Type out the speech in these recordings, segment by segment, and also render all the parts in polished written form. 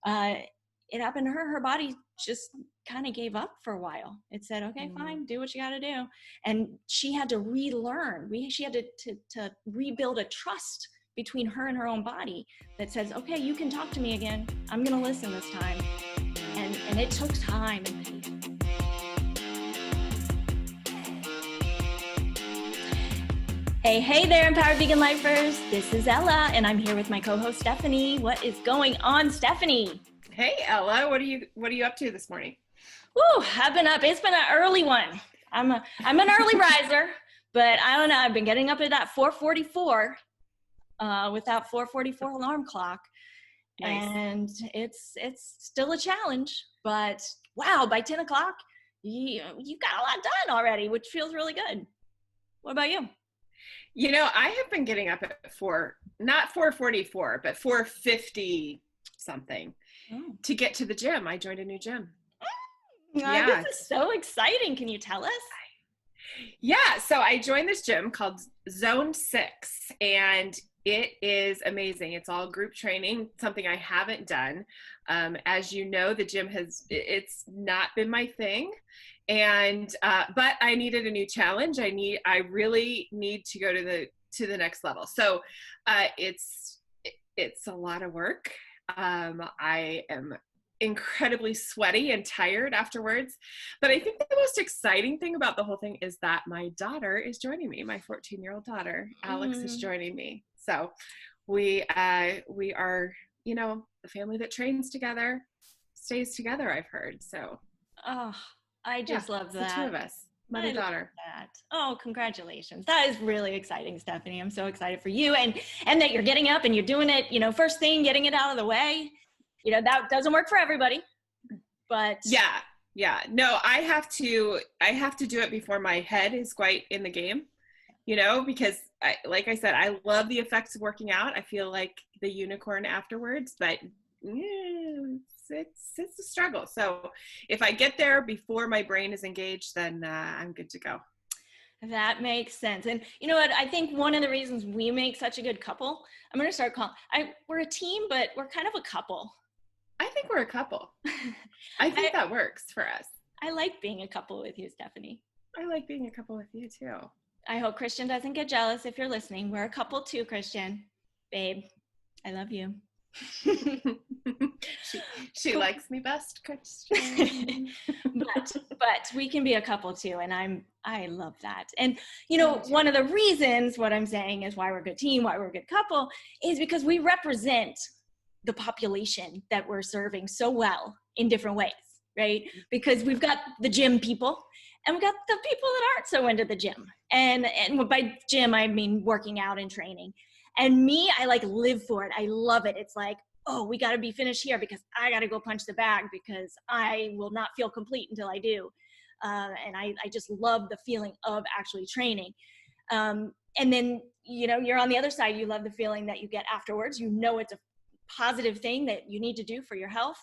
it happened to her. Her body just kind of gave up for a while. It said, okay, fine, do what you got to do. And she had to relearn. She had to rebuild a trust between her and her own body that says, okay, you can talk to me again. I'm going to listen this time. And it took time and patience. Hey there, Empowered Vegan Lifers. This is Ella, and I'm here with my co-host, Stephanie. What is going on, Stephanie? Hey, Ella. What are you up to this morning? Woo, I've been up. It's been an early one. I'm an early riser, but I don't know. I've been getting up at that 4:44 with that 4:44 alarm clock. Nice. And it's still a challenge, but wow, by 10 o'clock, you got a lot done already, which feels really good. What about you? You know, I have been getting up at not 4:44, but 4:50 something to get to the gym. I joined a new gym. Yeah. This is so exciting. Can you tell us? Yeah. So I joined this gym called Zone 6, and it is amazing. It's all group training, something I haven't done. As you know, the gym it's not been my thing. And, but I needed a new challenge. I really need to go to the next level. So, it's a lot of work. I am incredibly sweaty and tired afterwards, but I think the most exciting thing about the whole thing is that my daughter is joining me. My 14-year-old daughter, Alex, is joining me. So we are, the family that trains together stays together, I've heard. So, I just love that. The two of us, mother, daughter. Oh, congratulations. That is really exciting, Stephanie. I'm so excited for you and that you're getting up and you're doing it, first thing, getting it out of the way. That doesn't work for everybody, but yeah. No, I have to do it before my head is quite in the game, because like I said, I love the effects of working out. I feel like the unicorn afterwards, but it's a struggle. So if I get there before my brain is engaged, then I'm good to go. That makes sense. And you know what? I think one of the reasons we make such a good couple, I'm going to start calling, we're a team, but we're kind of a couple. I think we're a couple. I think that works for us. I like being a couple with you, Stephanie. I like being a couple with you too. I hope Christian doesn't get jealous if you're listening. We're a couple too, Christian. Babe, I love you. she likes me best, Christian. but we can be a couple too, and I love that. And one of the reasons what I'm saying is why we're a good team, why we're a good couple, is because we represent the population that we're serving so well in different ways, right? Because we've got the gym people and we've got the people that aren't so into the gym. And by gym, I mean working out and training. And me, I live for it. I love it. It's like, oh, we got to be finished here because I got to go punch the bag because I will not feel complete until I do. And I just love the feeling of actually training. And then, you're on the other side. You love the feeling that you get afterwards. It's a positive thing that you need to do for your health,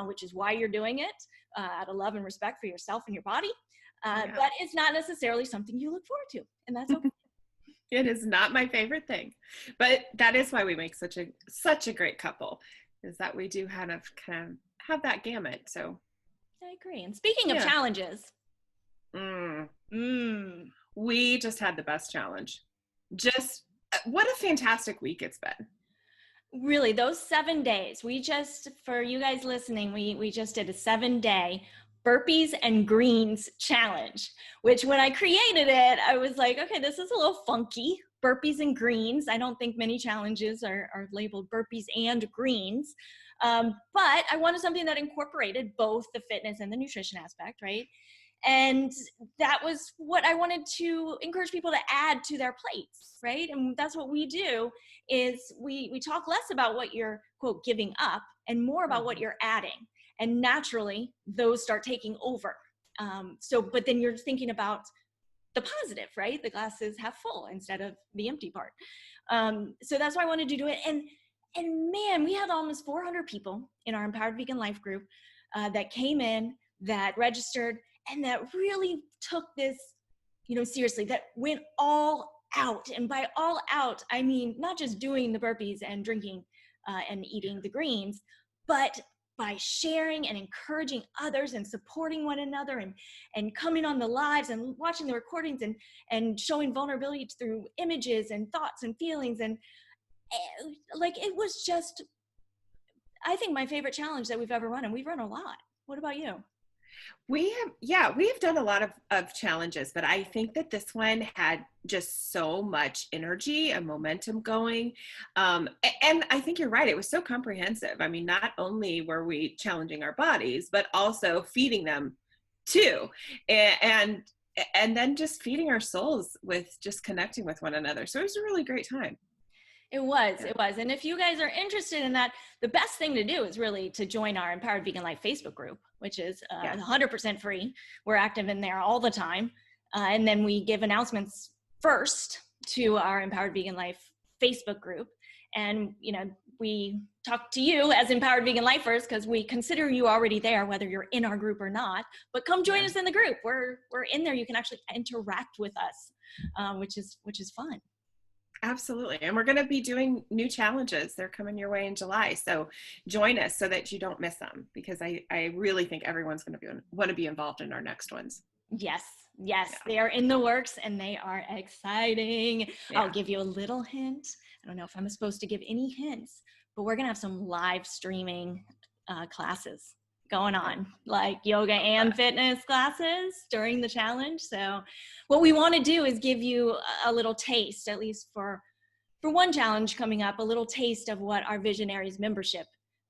which is why you're doing it out of love and respect for yourself and your body. But it's not necessarily something you look forward to, and that's okay. It is not my favorite thing, but that is why we make such a great couple, is that we do kind of have that gamut. So I agree. And speaking of challenges, we just had the best challenge. Just what a fantastic week it's been. Really, those 7 days, for you guys listening, we just did a 7-day Burpees and Greens challenge, which when I created it, I was like, okay, this is a little funky. Burpees and Greens. I don't think many challenges are labeled Burpees and Greens. But I wanted something that incorporated both the fitness and the nutrition aspect, right? And that was what I wanted to encourage people to add to their plates, right? And that's what we do is we talk less about what you're, quote, giving up and more about what you're adding. And naturally, those start taking over. But then you're thinking about the positive, right? The glass is half full instead of the empty part. So that's why I wanted to do it. And man, we had almost 400 people in our Empowered Vegan Life group that came in, that registered, and that really took this, seriously, that went all out. And by all out, I mean, not just doing the burpees and drinking and eating the greens, but by sharing and encouraging others and supporting one another and coming on the lives and watching the recordings and showing vulnerability through images and thoughts and feelings. And like, it was just, I think, my favorite challenge that we've ever run, and we've run a lot. What about you? We have done a lot of challenges, but I think that this one had just so much energy and momentum going. And I think you're right. It was so comprehensive. I mean, not only were we challenging our bodies, but also feeding them too. And then just feeding our souls with just connecting with one another. So it was a really great time. It was. And if you guys are interested in that, the best thing to do is really to join our Empowered Vegan Life Facebook group, which is 100% free. We're active in there all the time. And then we give announcements first to our Empowered Vegan Life Facebook group. And, you know, we talk to you as Empowered Vegan Lifers because we consider you already there, whether you're in our group or not. But come join us in the group. We're in there. You can actually interact with us, which is fun. Absolutely. And we're going to be doing new challenges. They're coming your way in July. So join us so that you don't miss them, because I really think everyone's going to want to be involved in our next ones. Yes. They are in the works and they are exciting. Yeah. I'll give you a little hint. I don't know if I'm supposed to give any hints, but we're going to have some live streaming classes going on, like yoga and fitness classes during the challenge. So what we want to do is give you a little taste, at least for one challenge coming up, a little taste of what our Visionaries membership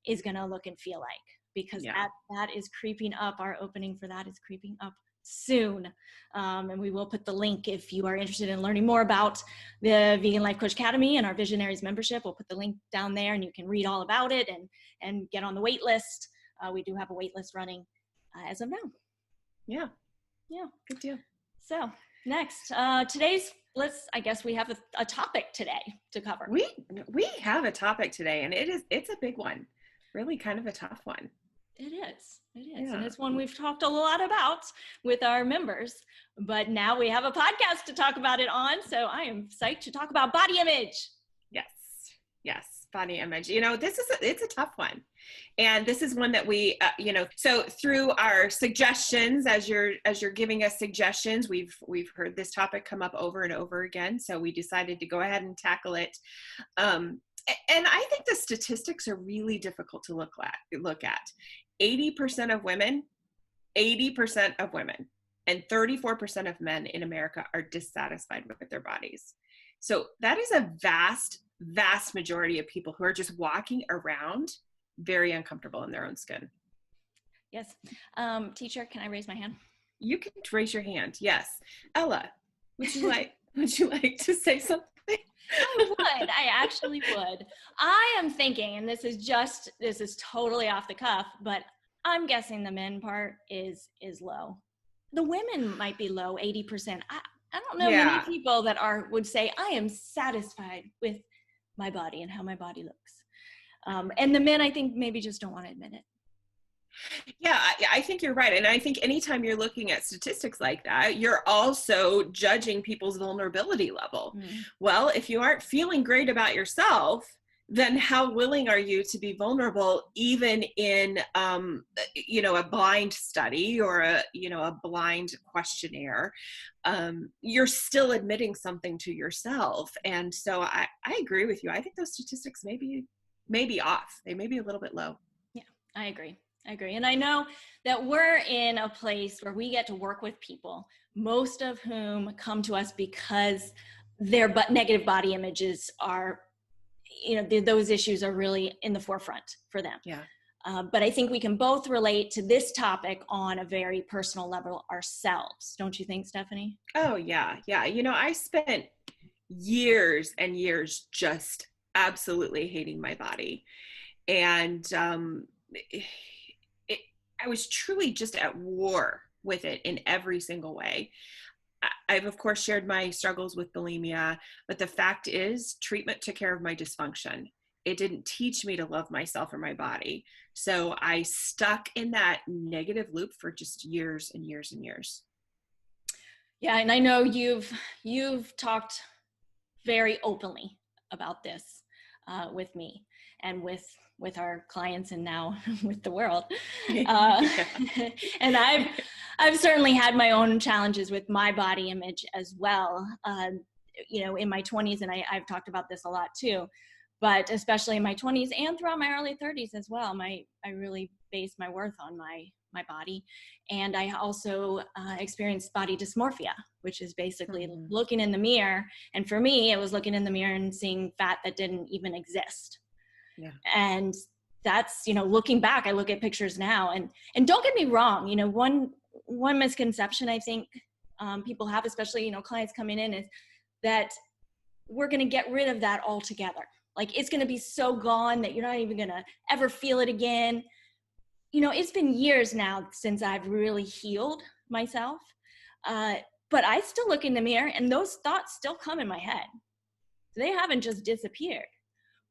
is going to look and feel like, because that is creeping up. Our opening for that is creeping up soon. And we will put the link if you are interested in learning more about the Vegan Life Coach Academy and our Visionaries membership. We'll put the link down there and you can read all about it and get on the wait list. We do have a wait list running as of now. Yeah. Good deal. So next, I guess we have a topic today to cover. We have a topic today, and it's a big one, really kind of a tough one. It is. Yeah. And it's one we've talked a lot about with our members, but now we have a podcast to talk about it on. So I am psyched to talk about body image. Yes. Body image. You know, it's a tough one. And this is one that we, so through our suggestions, as you're giving us suggestions, we've heard this topic come up over and over again. So we decided to go ahead and tackle it. And I think the statistics are really difficult to look at. 80% of women, and 34% of men in America are dissatisfied with their bodies. So that is a vast majority of people who are just walking around very uncomfortable in their own skin. Yes. Teacher, can I raise my hand? You can raise your hand. Yes. Ella, would you like to say something? I actually would. I am thinking, and this is totally off the cuff, but I'm guessing the men part is low. The women might be low, 80%. I don't know many people that would say, I am satisfied with my body and how my body looks. And the men, I think, maybe just don't want to admit it. Yeah, I think you're right. And I think anytime you're looking at statistics like that, you're also judging people's vulnerability level. Well, if you aren't feeling great about yourself, then how willing are you to be vulnerable, even in, a blind study or a blind questionnaire? You're still admitting something to yourself. And so I agree with you. I think those statistics may be off. They may be a little bit low. Yeah, I agree. And I know that we're in a place where we get to work with people, most of whom come to us because their negative body images are, those issues are really in the forefront for them. Yeah. But I think we can both relate to this topic on a very personal level ourselves. Don't you think, Stephanie? Oh, yeah. Yeah. I spent years and years just absolutely hating my body. And I was truly just at war with it in every single way. I've, of course, shared my struggles with bulimia, but the fact is, treatment took care of my dysfunction. It didn't teach me to love myself or my body. So I stuck in that negative loop for just years and years and years. Yeah, and I know you've talked very openly about this with me. and with our clients and now with the world. Yeah. And I've certainly had my own challenges with my body image as well. In my 20s, and I've talked about this a lot too, but especially in my 20s and throughout my early 30s as well, I really based my worth on my body. And I also experienced body dysmorphia, which is basically looking in the mirror. And for me, it was looking in the mirror and seeing fat that didn't even exist. Yeah. And that's, looking back, I look at pictures now, and don't get me wrong, one misconception I think people have, especially, clients coming in, is that we're going to get rid of that altogether. Like, it's going to be so gone that you're not even going to ever feel it again. It's been years now since I've really healed myself. But I still look in the mirror and those thoughts still come in my head. They haven't just disappeared.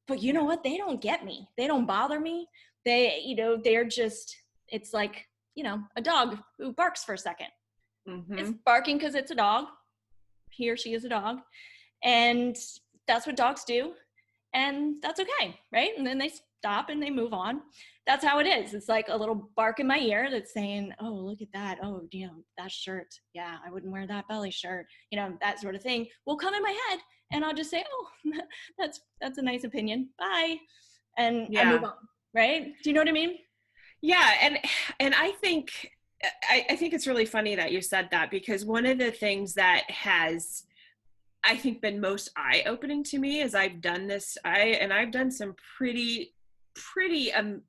But you know what? They don't get me. They don't bother me. They're just, it's like, a dog who barks for a second. It's barking because it's a dog. He or she is a dog. And that's what dogs do. And that's okay, right? And then they stop and they move on. That's how it is. It's like a little bark in my ear that's saying, oh, look at that. Oh, that shirt. Yeah, I wouldn't wear that belly shirt. That sort of thing will come in my head. And I'll just say, oh, that's a nice opinion. Bye. And I move on, right? Do you know what I mean? Yeah. And I think it's really funny that you said that, because one of the things that has, I think, been most eye-opening to me as I've done this, I've done some pretty, I'm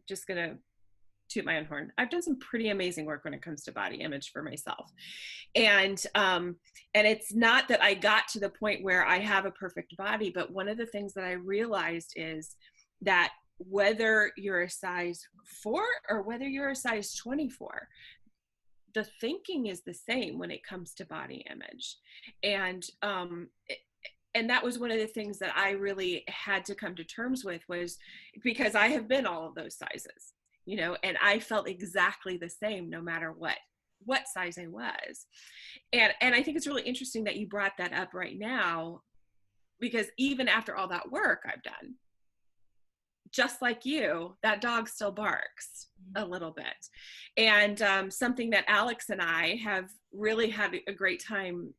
just going to toot my own horn. I've done some pretty amazing work when it comes to body image for myself. And it's not that I got to the point where I have a perfect body, but one of the things that I realized is that whether you're a size 4 or whether you're a size 24, the thinking is the same when it comes to body image. And that was one of the things that I really had to come to terms with, was because I have been all of those sizes, and I felt exactly the same no matter what size I was. And I think it's really interesting that you brought that up right now, because even after all that work I've done, just like you, that dog still barks a little bit. And something that Alex and I have really had a great time,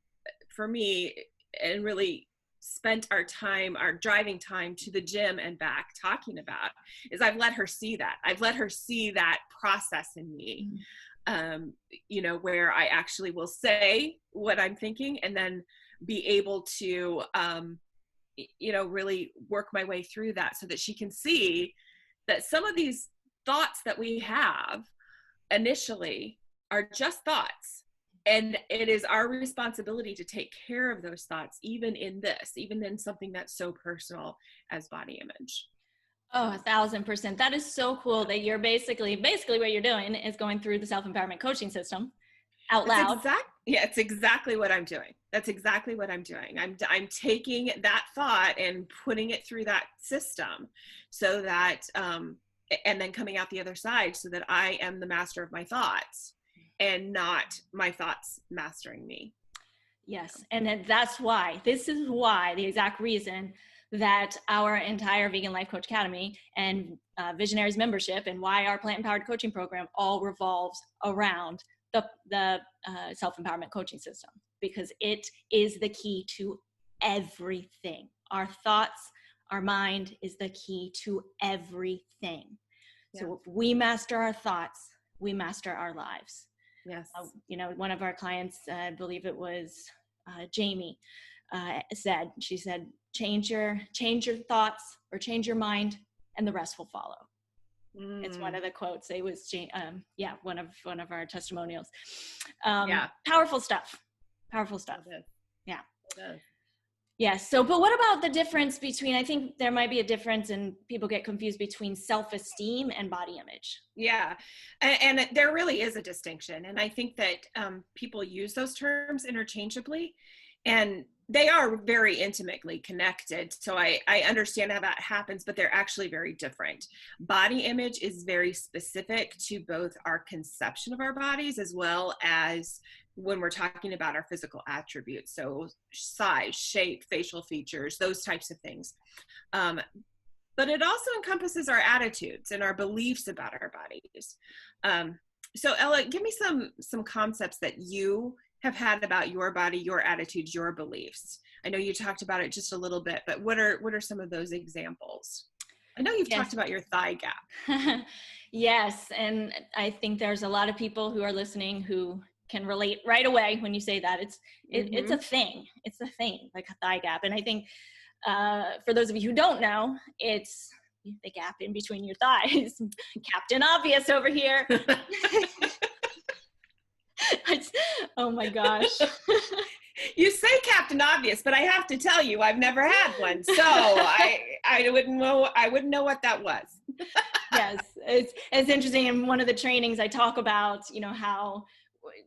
for me, and really spent our driving time to the gym and back talking about, is I've let her see that. I've let her see that process in me, where I actually will say what I'm thinking and then be able to, really work my way through that, so that she can see that some of these thoughts that we have initially are just thoughts. And it is our responsibility to take care of those thoughts, even in something that's so personal as body image. Oh, 1,000%. That is so cool that you're basically what you're doing is going through the self-empowerment coaching system out loud. It's exactly what I'm doing. That's exactly what I'm doing. I'm taking that thought and putting it through that system, so that, and then coming out the other side, so that I am the master of my thoughts and not my thoughts mastering me. Yes. And this is why the exact reason that our entire Vegan Life Coach Academy and Visionaries membership, and why our Plant Empowered Coaching Program all revolves around the self-empowerment coaching system, because it is the key to everything. Our thoughts, our mind is the key to everything. Yeah. So if we master our thoughts, we master our lives. Yes. One of our clients, I believe it was Jamie, she said, change your thoughts, or change your mind, and the rest will follow. It's one of the quotes. It was one of our testimonials. Powerful stuff. Yeah. It is. Yes. So, but what about the difference between, I think there might be a difference, and people get confused between self-esteem and body image. Yeah. And there really is a distinction. And I think that people use those terms interchangeably, and they are very intimately connected. So I understand how that happens, but they're actually very different. Body image is very specific to both our conception of our bodies, as well as when we're talking about our physical attributes. So size, shape, facial features, those types of things. but it also encompasses our attitudes and our beliefs about our bodies. So Ella, give me some concepts that you have had about your body, your attitudes, your beliefs. I know you talked about it just a little bit, but what are some of those examples? I know you've talked about your thigh gap. Yes, and I think there's a lot of people who are listening who can relate right away when you say that. It's a thing. It's a thing, like a thigh gap. And I think for those of you who don't know, it's the gap in between your thighs. Captain Obvious over here. Oh my gosh. You say Captain Obvious, but I have to tell you, I've never had one, so I wouldn't know what that was. Yes, it's interesting. In one of the trainings, I talk about, how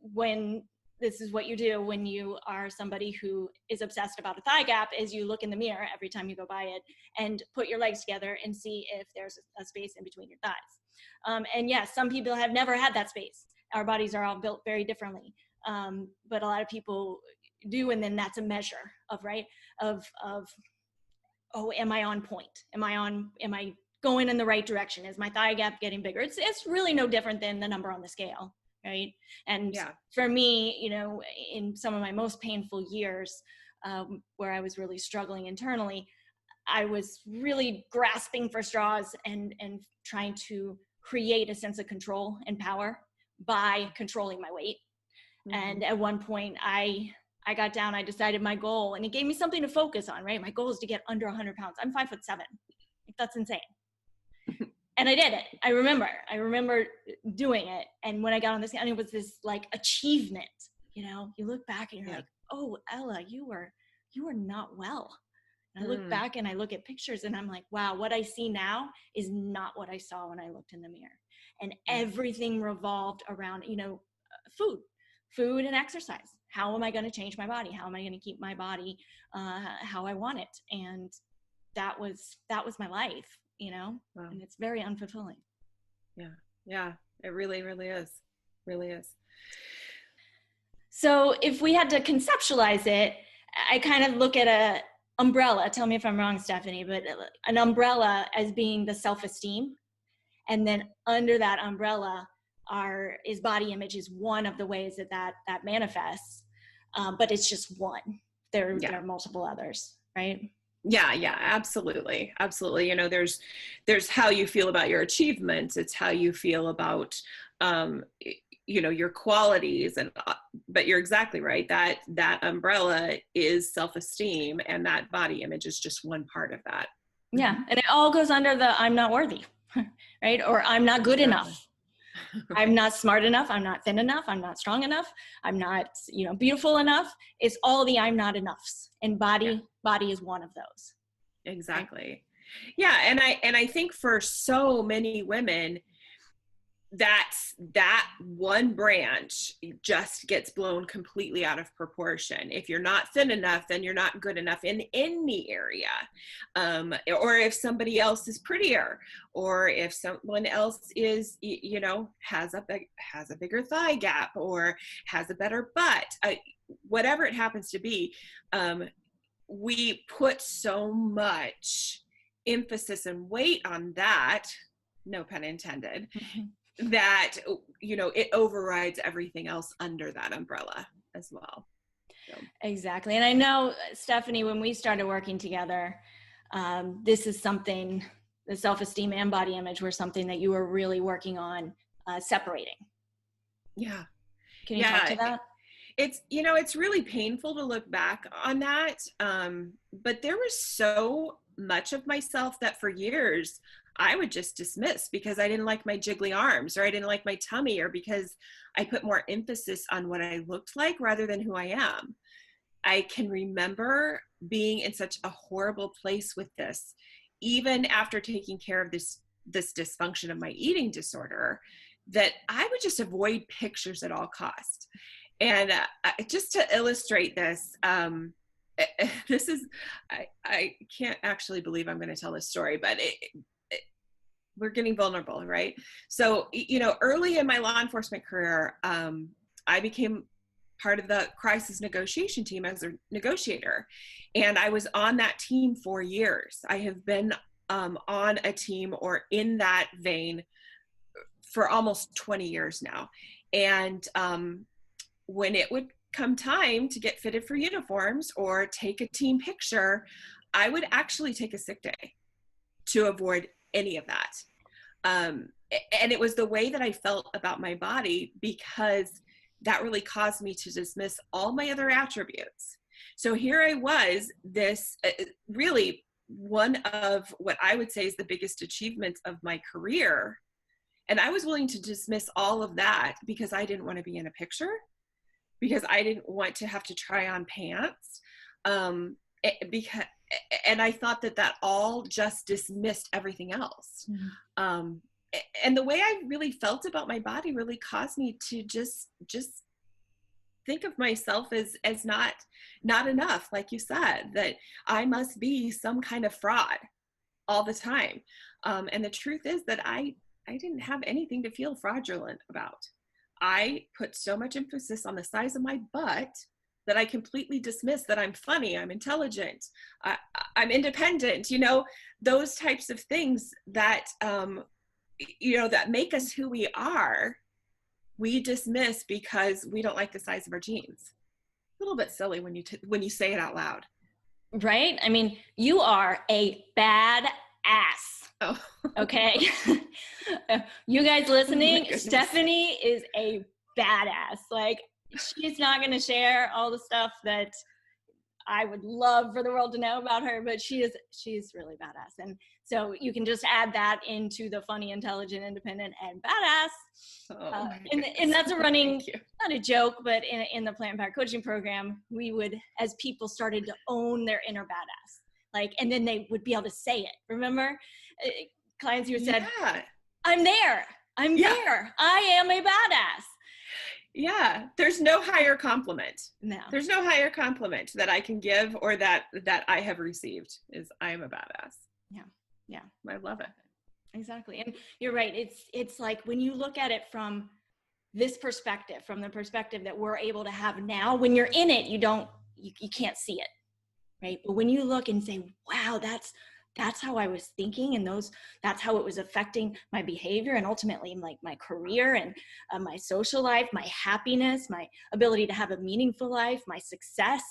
when this is what you do when you are somebody who is obsessed about a thigh gap, is you look in the mirror every time you go by it and put your legs together and see if there's a space in between your thighs. And yes, some people have never had that space. Our bodies are all built very differently. But a lot of people do, and then that's a measure of, oh, am I on point? Am I going in the right direction? Is my thigh gap getting bigger? It's really no different than the number on the scale, right? And for me, in some of my most painful years, where I was really struggling internally, I was really grasping for straws and trying to create a sense of control and power by controlling my weight. And at one point I got down, I decided my goal, and it gave me something to focus on, right? My goal is to get under 100 pounds. I'm 5'7". That's insane. And I did it. I remember doing it. And when I got on this, and it was this like achievement, you look back and you're like, oh, Ella, you were not well. And I look back and I look at pictures and I'm like, wow, what I see now is not what I saw when I looked in the mirror. And everything revolved around, food and exercise. How am I going to change my body? How am I going to keep my body how I want it? And that was my life, wow. And it's very unfulfilling. Yeah, it really, really is. Really is. So if we had to conceptualize it, I kind of look at a umbrella. Tell me if I'm wrong, Stephanie, but an umbrella as being the self-esteem. And then under that umbrella is body image is one of the ways that manifests. But it's just one. There are multiple others, right? Yeah, absolutely. Absolutely. There's how you feel about your achievements. It's how you feel about, your qualities, but you're exactly right. That umbrella is self-esteem, and that body image is just one part of that. Yeah. And it all goes under the I'm not worthy, right? Or I'm not good enough. I'm not smart enough. I'm not thin enough. I'm not strong enough. I'm not, beautiful enough. It's all the I'm not enoughs, and body is one of those. Exactly. Right? Yeah. And I think for so many women, that one branch just gets blown completely out of proportion. If you're not thin enough, then you're not good enough in any area. Or if somebody else is prettier, or if someone else is, has a bigger thigh gap, or has a better butt, whatever it happens to be, we put so much emphasis and weight on that, no pun intended, that it overrides everything else under that umbrella as well. So. Exactly. And I know, Stephanie, when we started working together, this is something, the self-esteem and body image were something that you were really working on separating. Yeah. Can you talk to that? It's really painful to look back on that, but there was so much of myself that for years I would just dismiss because I didn't like my jiggly arms, or I didn't like my tummy, or because I put more emphasis on what I looked like rather than who I am. I can remember being in such a horrible place with this, even after taking care of this dysfunction of my eating disorder, that I would just avoid pictures at all costs. And just to illustrate this, this is, I can't actually believe I'm going to tell this story, but we're getting vulnerable, right? So, early in my law enforcement career, I became part of the crisis negotiation team as a negotiator. And I was on that team for years. I have been on a team or in that vein for almost 20 years now. And when it would come time to get fitted for uniforms or take a team picture, I would actually take a sick day to avoid any of that. And it was the way that I felt about my body, because that really caused me to dismiss all my other attributes. So here I was, this really one of what I would say is the biggest achievements of my career. And I was willing to dismiss all of that because I didn't want to be in a picture, because I didn't want to have to try on pants. Because, and I thought that all just dismissed everything else. Mm-hmm. And the way I really felt about my body really caused me to just think of myself as not enough, like you said, that I must be some kind of fraud all the time. And the truth is that I didn't have anything to feel fraudulent about. I put so much emphasis on the size of my butt that I completely dismissed that I'm funny, I'm intelligent, I'm independent, those types of things that, that make us who we are, we dismiss because we don't like the size of our jeans. A little bit silly when you say it out loud. Right? I mean, you are a bad ass. Oh. Okay. You guys listening, Stephanie is a badass. Like, she's not going to share all the stuff that I would love for the world to know about her, but she's really badass. And so you can just add that into the funny, intelligent, independent, and badass. And that's a running, not a joke, but in the Plant Empowered Coaching Program, we would, as people started to own their inner badass, like, and then they would be able to say it. Remember, clients who said, I'm there, there, I am a badass. Yeah, there's no higher compliment. No. There's no higher compliment that I can give or that I have received is I am a badass. Yeah. Yeah. I love it. Exactly. And you're right. It's like when you look at it from this perspective, from the perspective that we're able to have now, when you're in it, you can't see it. Right. But when you look and say, wow, that's how I was thinking, and that's how it was affecting my behavior and ultimately like my career and my social life, my happiness, my ability to have a meaningful life, my success,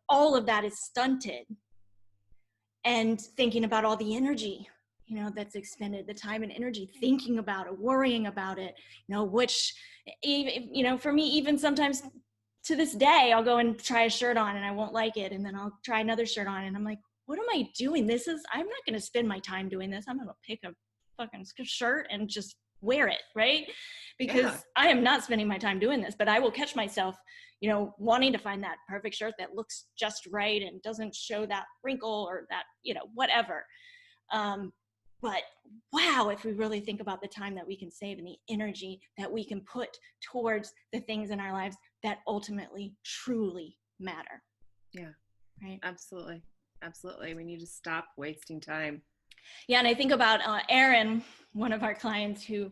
all of that is stunted. And thinking about all the energy, that's expended, the time and energy, thinking about it, worrying about it, which, for me, even sometimes to this day, I'll go and try a shirt on and I won't like it. And then I'll try another shirt on and I'm like, what am I doing? I'm not going to spend my time doing this. I'm going to pick a fucking shirt and just wear it. Right. Because I am not spending my time doing this, but I will catch myself, wanting to find that perfect shirt that looks just right and doesn't show that wrinkle or that, whatever. But wow, if we really think about the time that we can save and the energy that we can put towards the things in our lives that ultimately truly matter. Yeah. Right. Absolutely. Absolutely. We need to stop wasting time. Yeah. And I think about Erin, one of our clients who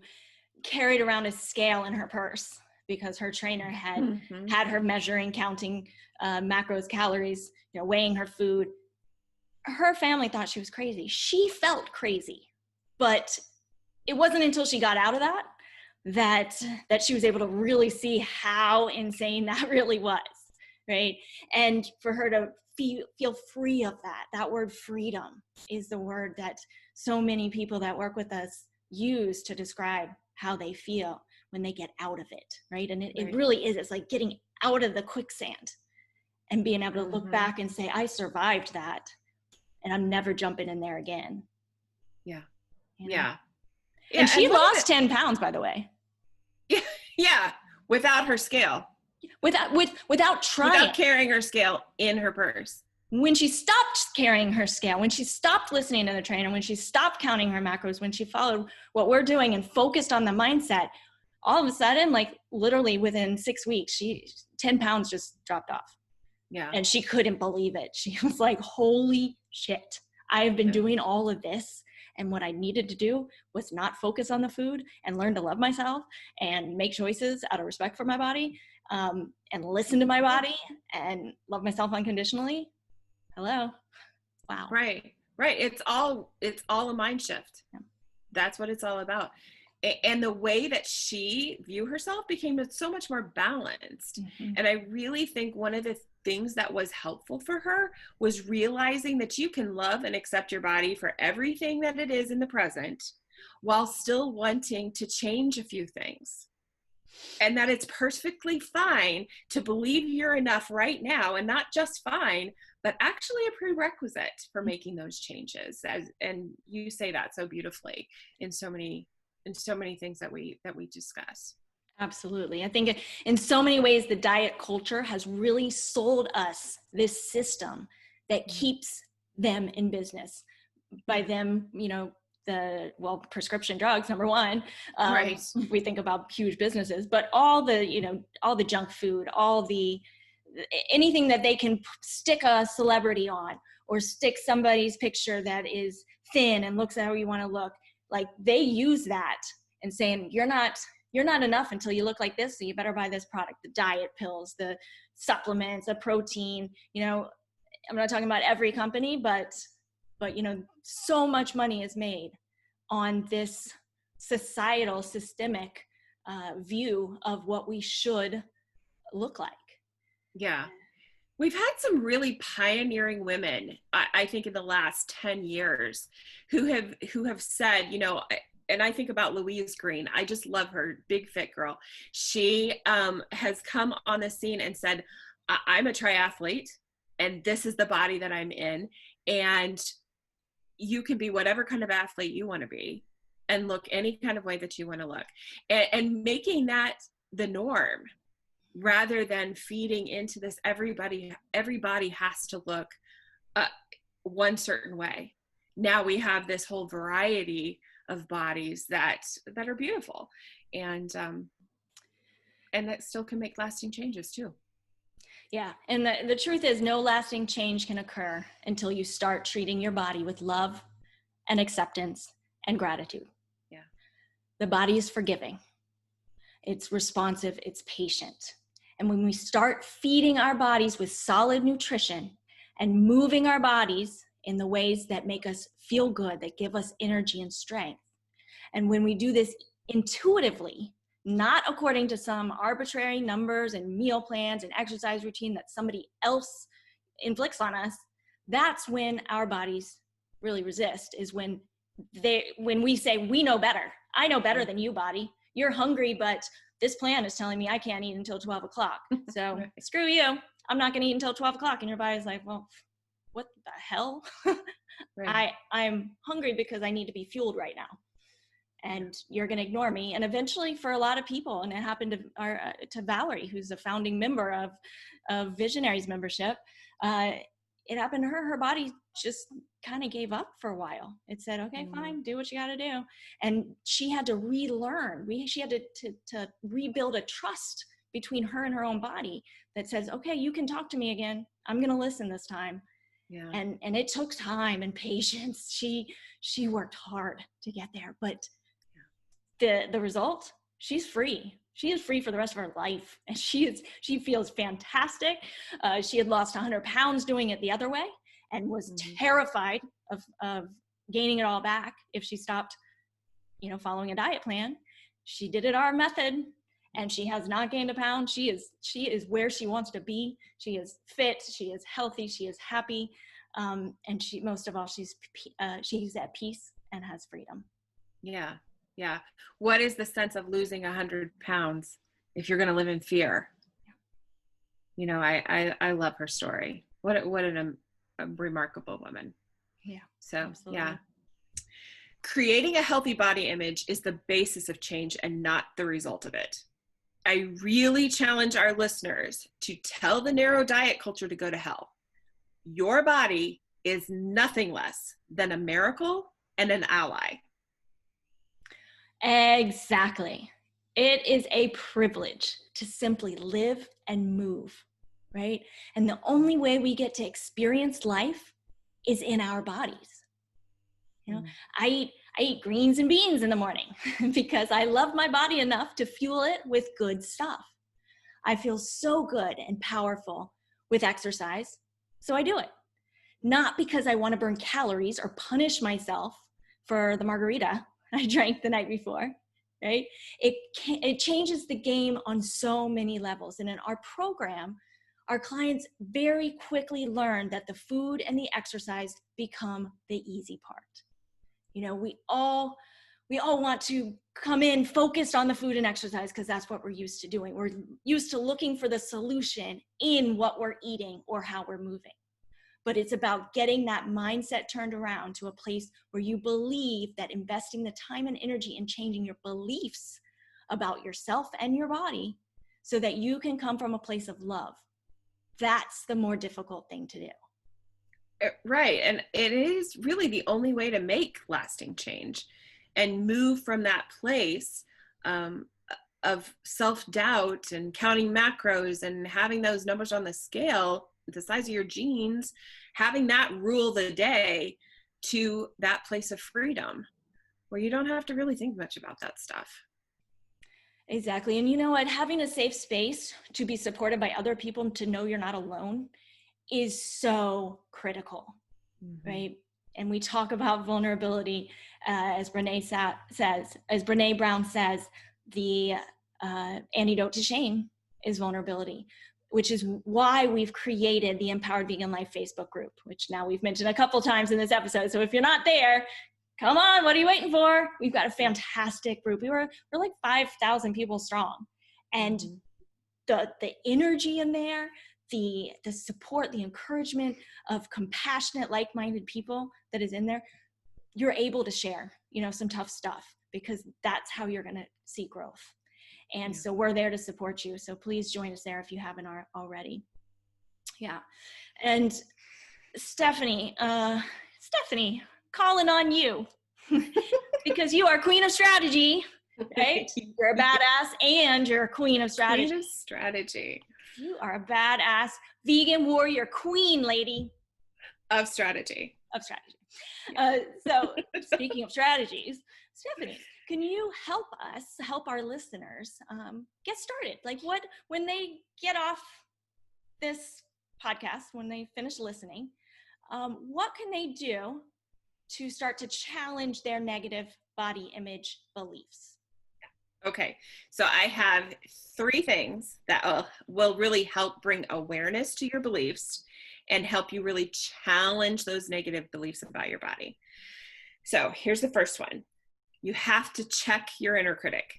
carried around a scale in her purse because her trainer had had her measuring, counting macros, calories, weighing her food. Her family thought she was crazy. She felt crazy, but it wasn't until she got out of that she was able to really see how insane that really was. Right. And for her to feel free of that word freedom is the word that so many people that work with us use to describe how they feel when they get out of it. Right. And it really is, it's like getting out of the quicksand and being able to look back and say, I survived that and I'm never jumping in there again. Yeah. Yeah. And she lost 10 pounds, by the way. Yeah. Without her scale. Without trying. Without carrying her scale in her purse. When she stopped carrying her scale, when she stopped listening to the trainer, when she stopped counting her macros, when she followed what we're doing and focused on the mindset, all of a sudden, like literally within 6 weeks, 10 pounds just dropped off. Yeah. And she couldn't believe it. She was like, holy shit, I've been doing all of this. And what I needed to do was not focus on the food and learn to love myself and make choices out of respect for my body, and listen to my body and love myself unconditionally. Hello. Wow. Right. Right. It's all a mind shift. Yeah. That's what it's all about. And the way that she viewed herself became so much more balanced. Mm-hmm. And I really think one of the things that was helpful for her was realizing that you can love and accept your body for everything that it is in the present, while still wanting to change a few things. And that it's perfectly fine to believe you're enough right now, and not just fine, but actually a prerequisite for making those changes. And you say that so beautifully in so many things that we discuss. Absolutely. I think in so many ways, the diet culture has really sold us this system that keeps them in business. By them, prescription drugs, number one. Right. We think about huge businesses, but all the junk food, anything that they can stick a celebrity on, or stick somebody's picture that is thin and looks how you want to look. Like, they use that and saying, you're not enough until you look like this, so you better buy this product. The diet pills, the supplements, the protein. I'm not talking about every company, but so much money is made on this societal, systemic view of what we should look like. Yeah. We've had some really pioneering women, I think, in the last 10 years who have said, and I think about Louise Green. I just love her, big fit girl. She has come on the scene and said, I'm a triathlete, and this is the body that I'm in. And you can be whatever kind of athlete you want to be and look any kind of way that you want to look. And making that the norm, rather than feeding into this everybody has to look one certain way. Now we have this whole variety of bodies that are beautiful, and that still can make lasting changes too. Yeah, and the truth is, no lasting change can occur until you start treating your body with love and acceptance and gratitude. Yeah. The body is forgiving. It's responsive, it's patient. And when we start feeding our bodies with solid nutrition and moving our bodies in the ways that make us feel good, that give us energy and strength, and when we do this intuitively, not according to some arbitrary numbers and meal plans and exercise routine that somebody else inflicts on us, that's when our bodies really resist, is when we say, we know better. I know better than you, body. You're hungry, but this plan is telling me I can't eat until 12 o'clock. So Right. Screw you. I'm not going to eat until 12 o'clock. And your body's like, well, what the hell? Right. I'm hungry because I need to be fueled right now. And you're going to ignore me. And eventually, for a lot of people, and it happened to Valerie, who's a founding member of Visionaries membership, it happened to her. Her body just kind of gave up for a while. It said, okay, fine, do what you got to do. And she had to relearn. She had to rebuild a trust between her and her own body that says, okay, you can talk to me again. I'm going to listen this time. Yeah. And it took time and patience. She worked hard to get there, but the result, she's free. She is free for the rest of her life. And she feels fantastic. She had lost 100 pounds doing it the other way, and was terrified of gaining it all back if she stopped, following a diet plan. She did it our method, and she has not gained a pound. She is where she wants to be. She is fit. She is healthy. She is happy. And most of all, she's at peace and has freedom. Yeah. Yeah. What is the sense of losing 100 pounds if you're going to live in fear? I love her story. What a remarkable woman. Yeah. So, absolutely. Yeah. Creating a healthy body image is the basis of change and not the result of it. I really challenge our listeners to tell the narrow diet culture to go to hell. Your body is nothing less than a miracle and an ally. Exactly. It is a privilege to simply live and move, right? And the only way we get to experience life is in our bodies. I eat greens and beans in the morning because I love my body enough to fuel it with good stuff. I feel so good and powerful with exercise, so I do it. not because I want to burn calories or punish myself for the margarita I drank the night before, right? It changes the game on so many levels. And in our program, our clients very quickly learn that the food and the exercise become the easy part. You know, we all want to come in focused on the food and exercise because that's what we're used to doing. We're used to looking for the solution in what we're eating or how we're moving. But it's about getting that mindset turned around to a place where you believe that investing the time and energy in changing your beliefs about yourself and your body so that you can come from a place of love. That's the more difficult thing to do. Right. And it is really the only way to make lasting change and move from that place of self-doubt and counting macros and having those numbers on the scale, the size of your jeans, having that rule the day, to that place of freedom where you don't have to really think much about that stuff. Exactly. And you know what? Having a safe space to be supported by other people, to know you're not alone, is so critical, right? And we talk about vulnerability, as Brene Brown says, the antidote to shame is vulnerability, which is why we've created the Empowered Vegan Life Facebook group, which now we've mentioned a couple times in this episode. So if you're not there, come on, what are you waiting for? We've got a fantastic group. We're like 5,000 people strong. And the energy in there, the support, the encouragement of compassionate, like-minded people that is in there, you're able to share, you know, some tough stuff, because that's how you're going to see growth. And so we're there to support you. So please join us there if you haven't already. Yeah. And Stephanie, calling on you because you are queen of strategy, right? You're a badass and you're a queen of strategy. Queen of strategy. You are a badass vegan warrior queen, lady. Of strategy. So speaking of strategies, Stephanie, can you help our listeners get started? Like when they get off this podcast, when they finish listening, what can they do to start to challenge their negative body image beliefs? Okay, so I have 3 things that will really help bring awareness to your beliefs and help you really challenge those negative beliefs about your body. So here's the first one. You have to check your inner critic.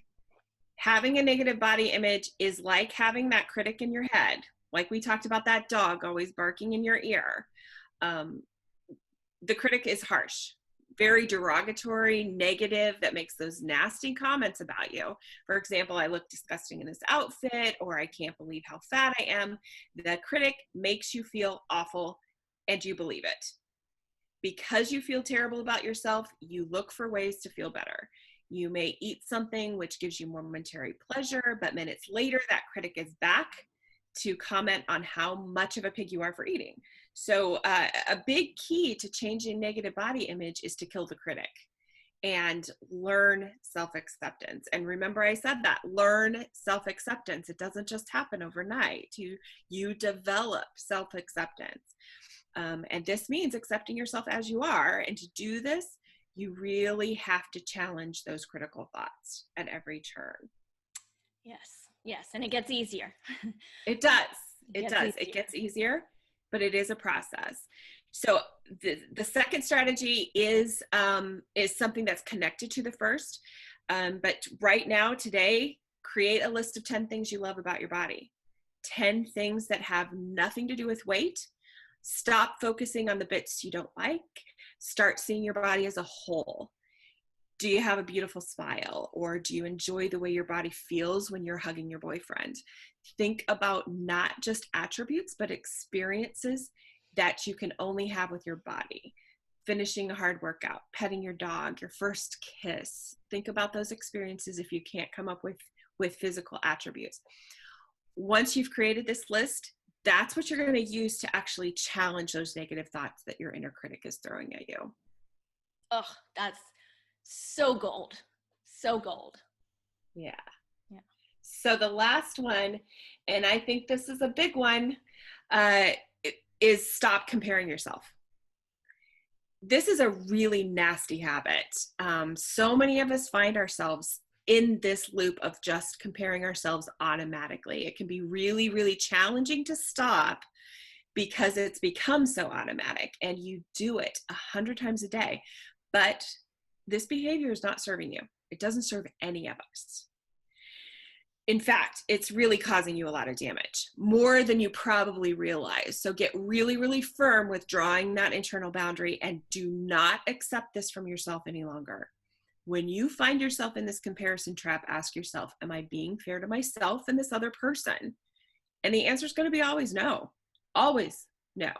Having a negative body image is like having that critic in your head. Like we talked about that dog always barking in your ear. The critic is harsh, very derogatory, negative, that makes those nasty comments about you. For example, I look disgusting in this outfit, or I can't believe how fat I am. The critic makes you feel awful and you believe it. Because you feel terrible about yourself, you look for ways to feel better. You may eat something which gives you momentary pleasure, but minutes later, that critic is back to comment on how much of a pig you are for eating. So a big key to changing negative body image is to kill the critic and learn self-acceptance. And remember I said that, learn self-acceptance. It doesn't just happen overnight. You develop self-acceptance. And this means accepting yourself as you are. And to do this, you really have to challenge those critical thoughts at every turn. Yes. And it gets easier. It does. It gets easier, but it is a process. So the second strategy is something that's connected to the first. But right now, today, create a list of 10 things you love about your body. 10 things that have nothing to do with weight. Stop focusing on the bits you don't like. Start seeing your body as a whole. Do you have a beautiful smile, or do you enjoy the way your body feels when you're hugging your boyfriend? Think about not just attributes, but experiences that you can only have with your body. Finishing a hard workout, petting your dog, your first kiss. Think about those experiences if you can't come up with physical attributes. Once you've created this list, that's what you're going to use to actually challenge those negative thoughts that your inner critic is throwing at you. Oh, that's so gold. So gold. Yeah. So the last one, and I think this is a big one, is stop comparing yourself. this is a really nasty habit. So many of us find ourselves in this loop of just comparing ourselves automatically. It can be really, really challenging to stop because it's become so automatic and you do it 100 times a day. But this behavior is not serving you. It doesn't serve any of us. In fact, it's really causing you a lot of damage, more than you probably realize. So get really, really firm with drawing that internal boundary and do not accept this from yourself any longer. When you find yourself in this comparison trap, ask yourself, am I being fair to myself and this other person? And the answer is going to be always no. Always no.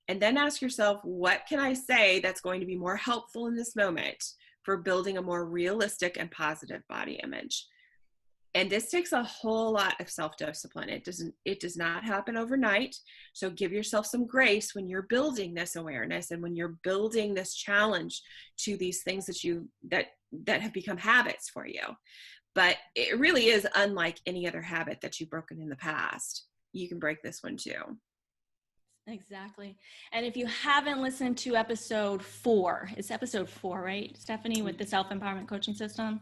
And then ask yourself, what can I say that's going to be more helpful in this moment for building a more realistic and positive body image? And this takes a whole lot of self-discipline. It does not happen overnight. So give yourself some grace when you're building this awareness and when you're building this challenge to these things that have become habits for you. But it really is unlike any other habit that you've broken in the past. You can break this one too. Exactly. And if you haven't listened to episode 4, it's episode 4, right, Stephanie, with the self-empowerment coaching system?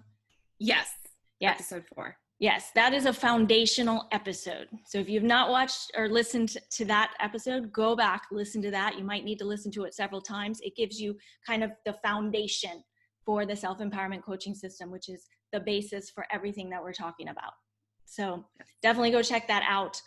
Yes. Yes. Episode 4. Yes, that is a foundational episode. So if you've not watched or listened to that episode, go back, listen to that. You might need to listen to it several times. It gives you kind of the foundation for the self-empowerment coaching system, which is the basis for everything that we're talking about. So definitely go check that out.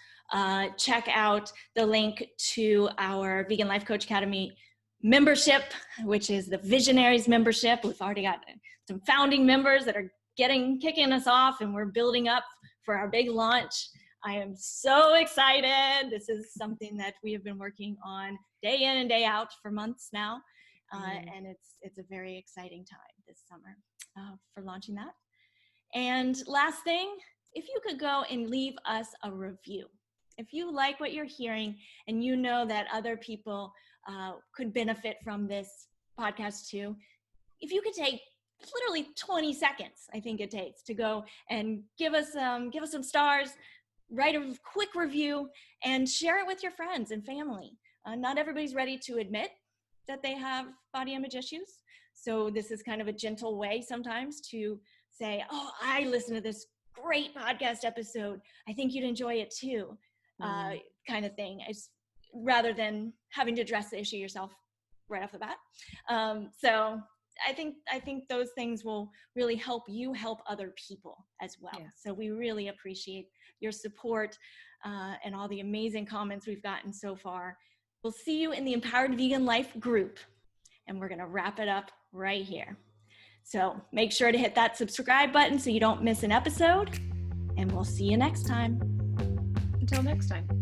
Check out the link to our Vegan Life Coach Academy membership, which is the Visionaries membership. We've already got some founding members that are kicking us off, and we're building up for our big launch. I am so excited. This is something that we have been working on day in and day out for months now. And it's a very exciting time this summer for launching that. And last thing, if you could go and leave us a review. If you like what you're hearing and you know that other people could benefit from this podcast too, if you could take literally 20 seconds, I think it takes, to go and give us some stars, write a quick review, and share it with your friends and family. Not everybody's ready to admit that they have body image issues. So this is kind of a gentle way sometimes to say, oh, I listened to this great podcast episode. I think you'd enjoy it too, kind of thing. Rather than having to address the issue yourself right off the bat. So I think those things will really help you help other people as well. Yeah. So we really appreciate your support and all the amazing comments we've gotten so far. We'll see you in the Empowered Vegan Life group, and we're going to wrap it up right here. So make sure to hit that subscribe button so you don't miss an episode, and we'll see you next time. Until next time.